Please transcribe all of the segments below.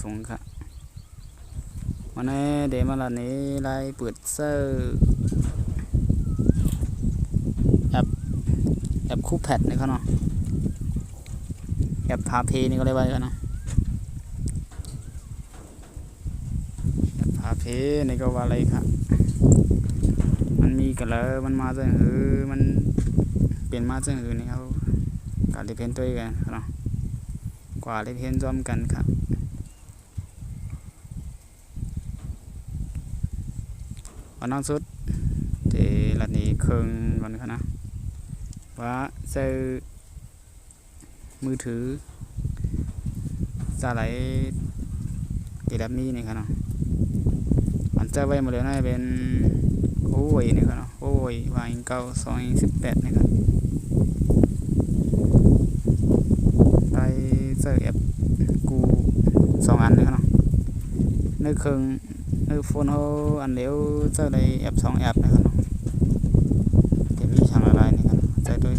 สูงค่ะวันนี้เดี๋ยวมาลันนี้ไล่เปิดเซอร์แอปคู่แพดนี่เขาเนาะแอปพาเพนี่ก็เลยว่ากันเนาะแอปพาเพนี่ก็ว่าอะไรค่ะมันมีกันแล้วมันมาจากมันเปลี่ยนมาจากนี่เขาการดิเพนตัวกันเนาะกว่าดิเพนร่วมกันค่ะวันนั้นสุดที่ลันนี้เครื่องก่อนค่ะนะว่าซื้อมือถือจะไหลตีดับมีนี่ครับเนาะมันจะไว้หมดเลยนะเป็นโอ้ยนี่ครับเนาะโอ้ยวางเก้า218นี่ครับได้ซื้อแอปกู2 อันนี่ครับเนาะในเครื่องในโฟนเขาอันเดียวจะได้แอป2 แอปนะครับเนาะจะมีช่างอะไรนี่ครับใจด้วย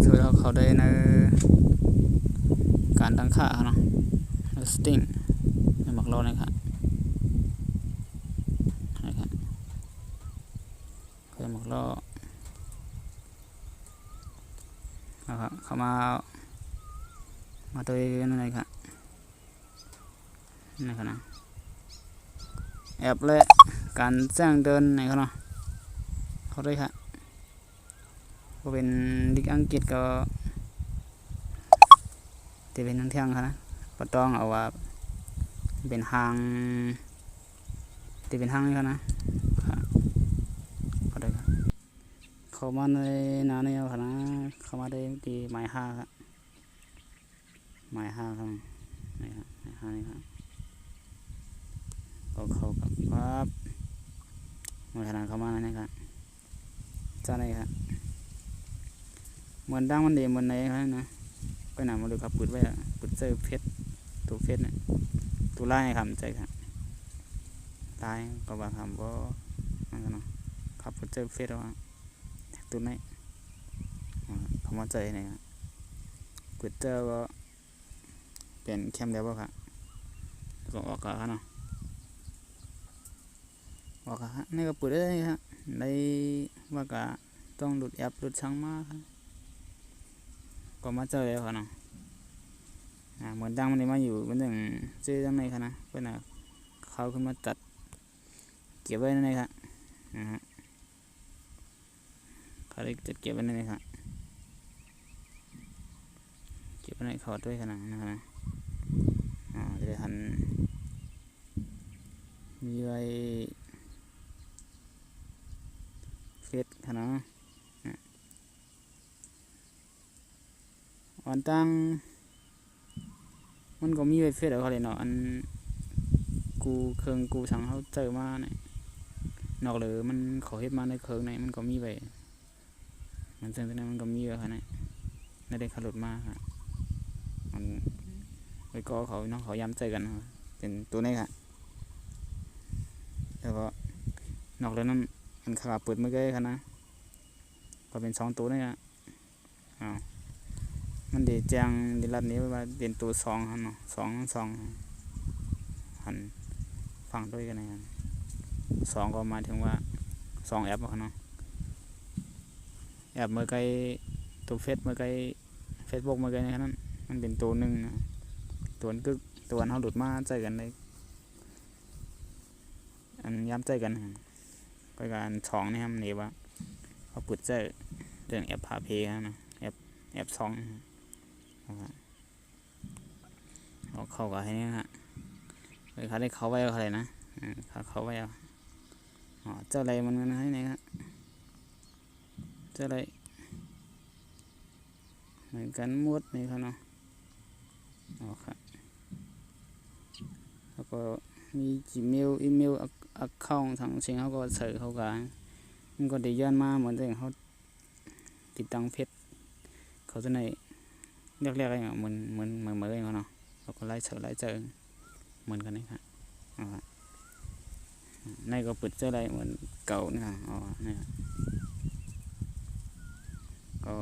ช่วยเขาได้ในการตั้งค่าเนาะสติ้งในหมักโลนะครับเคยหมักโลนะครับเข้ามาตัวนั่นเลยครับนี่ครับนะแอปและการแจ้งเดินในเขาเนาะเขาด้วยครับก็เป็นดิกอังกฤษก็ที่เป็นทั้งเที่ยงครับนะปะต้องเอาว่าเป็นห้างที่เป็นห้างนี่ครับนะเขาได้ครับเข้ามาในนาเนี่ยครับนะเข้ามาได้ที่หมาย5ครับหมาย5ครับนี่ครับหมาย5นี่ครับก็เข้ากับปั๊บหมายขนาดเข้ามานี่ครับจ้าไหนครับเหมือนดังมันดีเหมือนไหนครับนะไปไหนมาดูครับปุดไว้ปุดเจอเพชรตัวเพชรเนี่ยตัวไล่ครับใจครับไล่ก็ว่าครับว่านั่นเนาะครับปุดเจอเพชรว่าตัวไหนเขามาใจเนี่ยปุดเจอว่าเป็นแคมเดียวว่าครับก็ออกกันเนาะออกกันนี่ก็ปุดได้ครับได้ว่าก็ต้องหลุดแอปหลุดช่างมากครับก็มาเจอแล้วครับเนาะเหมือนดังมันมาอยู่เป็นอย่างชื่อดังในครับนะเป็นเขาขึ้นมาตัดเก็บไว้ในครับเขาได้จัดเก็บไว้ในครับเก็บไว้ในเขาด้วยครับนะครับจะทันมีไว้เฟซครับเนาะอันตั้งมันก็มีไว้เฟซเอาเขาเลยเนาะอันกูเครื่องกูสั่งเขาเจอมาเนี่ยนอกเลยมันเขาเฮ็ดมาในเครื่องในมันก็มีไว้มันซึ่งตรงนั้นมันก็มีไว้ครับเนี่ยในได้ขับรถมาครับมันไปก็เขาเนาะเขาย้ำใจกันเป็นตัวนี้ครับแล้วก็นอกเลยนั้นมันขาเปิดเมื่อกี้ครับนะก็เป็น2 ตัวนี่ครับมันเดี๋ยวแจ้งเดี๋ยวรัดนี้ว่าเป็นตัว2ครับเนาะ2หันฟังด้วยกันนะครับ2ก็หมายถึงว่า2 แอปครับเนาะแอปเมื่อกี้ตัวเฟซเมื่อกี้เฟซบุ๊กเมื่อกี้นั้นมันเป็นตัว1นะตัวนึงตัวเขาหลุดมาใจกันเลยอันย้ำใจกันก็การ2นี่ครับนี่ว่าเขาเปิดใจเรื่องแอปพาเพย์นะแอป2เอาเข้ากับให้นี่ฮะเลยเขาได้เข้าไว้อะไรนะเขาไว้เจ้าอะไรมันให้ไหนครับเจ้าอะไรเหมือนกันหมดนี่ครับเนาะครับแล้วก็มี Gmail อีเมลaccount ทางเชียงเขาก็ใส่เข้ากันมันก็ได้ย้อนมาเหมือนที่เขาติดตั้งเพชรเขาจะในเรียกอะไรเหมือนเขาเนาะเราก็ไล่เจอเหมือนกันนี่ครับในก็ปิดเจออะไรเหมือนเก่านี่ครับนี่ก็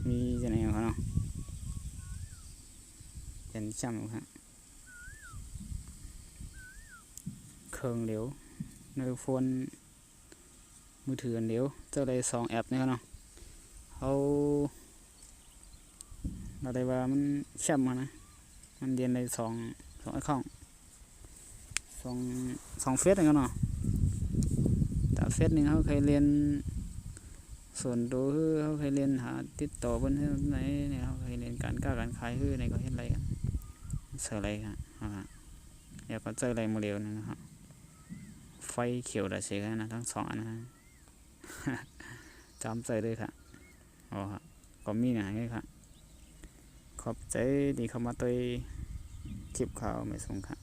มีจะไหนเขาเนาะ เป็นช่ำครับเครื่องเหลวในโฟนมือถืออันเดียวเจ้าได้2 แอปนี่ครับเนาะเอาเราได้ว่ามันช่ำนะมันเรียนในสองไอคอนสองเฟสนี่ครับเนาะแต่เฟสหนึ่งเขาเคยเรียนส่วนตัวคือเขาเคยเรียนหาติดต่อเพิ่นที่ไหนเนี่ยเขาเคยเรียนการค้าการขายคือในเขาเฮ็ดอะไรกันเสิร์ฟอะไรครับอยากก็เจออะไรโมเดลนะครับไฟเขียวได้เสียนะทั้ง2 อันนะ จำใจเลยครับอ๋อครับก็มีหนังเลยครับขอบใจดีเข้ามาตัวคลิปข่าวไม่ส่งครับ